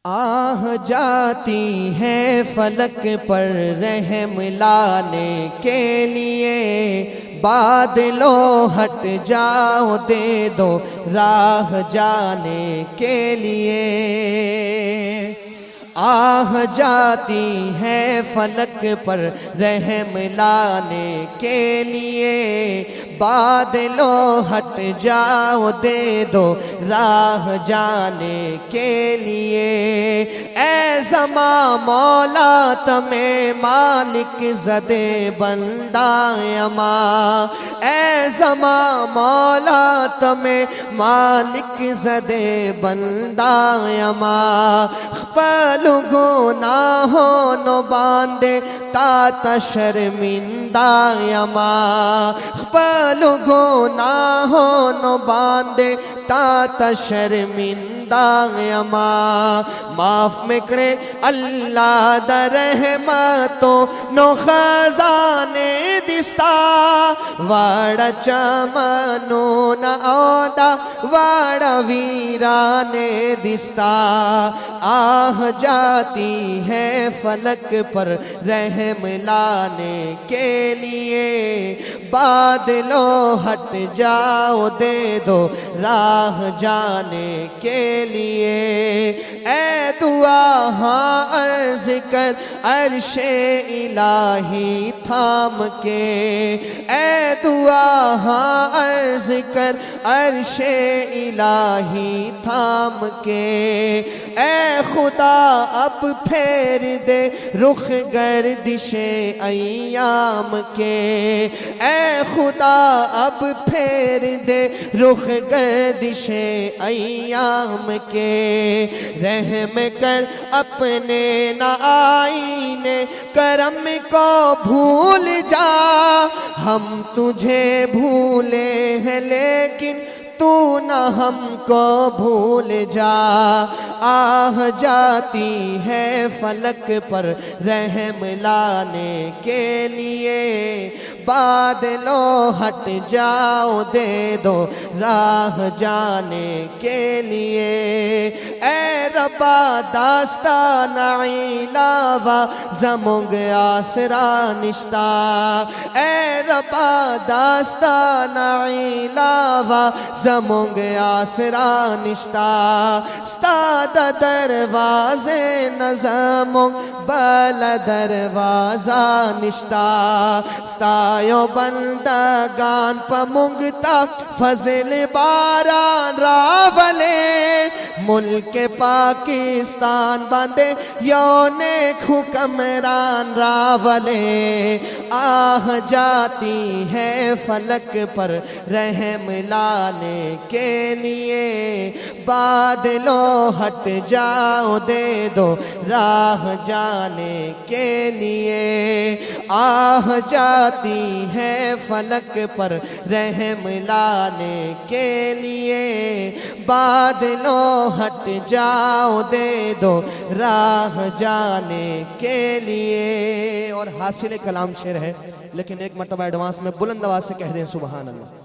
آہ جاتی ہے فلک پر رحم لانے کے لیے، بادلوں ہٹ جاؤ دے دو راہ جانے کے لیے۔ آہ جاتی ہے فلک پر رحم لانے کے لیے، بادلوں ہٹ جاؤ دے دو راہ جانے کے لیے۔ اے زماں مولا تمہیں مالک زدے بندہ اما، اے زماں مولا تمہیں مالک زدے بندہ اما، پلو گناہوں نو باندے تا شرمندہ اما، پلو گناہوں نو باندے تا شرمندہ اما، معاف مکڑے اللہ دا رحمتوں نو خزانے دستا، واڑا چمنو نا آدھا واڑا ویرانے دستا۔ آہ جاتی ہے فلک پر رحم لانے کے لیے، بادلوں ہٹ جاؤ دے دو راہ جانے کے لیے۔ اے دعا ہاں عرض کر عرش الہی تھام کے، اے دعا ہاں عرض کر عرش الہی تھام کے۔ اے خدا اب پھیر دے رخ گردش ایام کے، اے خدا اب پھیر دے رخ گردش ایام کے۔ رحم کر اپنے نہ آئینے کرم کو بھول جا، ہم تجھے بھولے ہیں لیکن تو نہ ہم کو بھول جا۔ آہ جاتی ہے فلک پر رحم لانے کے لیے، بادلوں ہٹ جاؤ دے دو راہ جانے کے لیے۔ اے ربا داستان علاوہ زمونگ آسرا نشتا، اے ربا داستان علاوہ زمونگ آسرا نشتا، ستاد دروازے نظمونگ بل دروازہ نشتا، ستایو بندگان پا مونگتا فضل باران راولے، ملک پاکستان باندے یونیک حکمران راولے۔ آہ جاتی ہے فلک پر رحم لانے کے لیے، بادلوں ہٹ جاؤ دے دو راہ جانے کے لیے۔ آہ جاتی ہے فلک پر رحم لانے کے لیے، بادلوں ہٹ جاؤ دے دو راہ جانے کے لیے۔ اور حاصل کلام شعر ہے لیکن ایک مرتبہ ایڈوانس میں بلند آواز سے کہہ دیں سبحان اللہ۔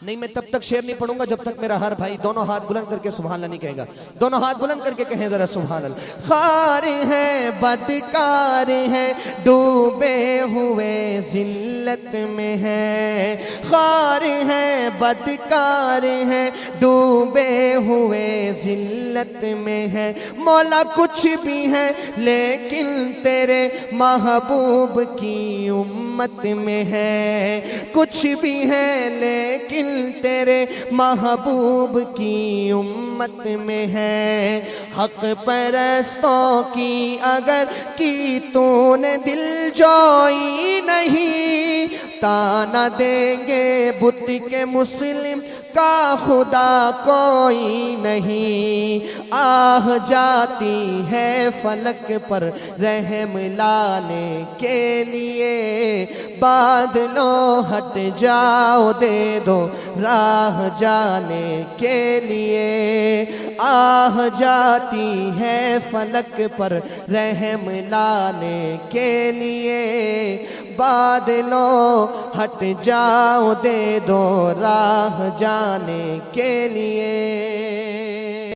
نہیں میں تب تک شعر نہیں پڑھوں گا جب تک میرا ہر بھائی دونوں ہاتھ بلند کر کے سبحان اللہ نہیں کہے گا۔ دونوں ہاتھ بلند کر کے کہیں ذرا سبحان اللہ۔ خار ہیں بدکار ہیں ڈوبے ہوئے ذلت میں ہیں، خار ہیں بدکار ہیں ڈوبے ہوئے ذلت میں ہیں، مولا کچھ بھی ہیں لیکن تیرے محبوب کی امت میں ہے، کچھ بھی ہیں لیکن تیرے محبوب کی امت میں ہے۔ حق پرستوں کی اگر کی تو نے دل جوئی نہیں، تانا دیں گے بت کے مسلم کا خدا کوئی نہیں۔ آہ جاتی ہے فلک پر رحم لانے کے لیے، بادلوں ہٹ جاؤ دے دو راہ جانے کے لیے۔ آہ جاتی ہے فلک پر رحم لانے کے لیے، بادلوں ہٹ جاؤ دے دو راہ جانے کے لیے۔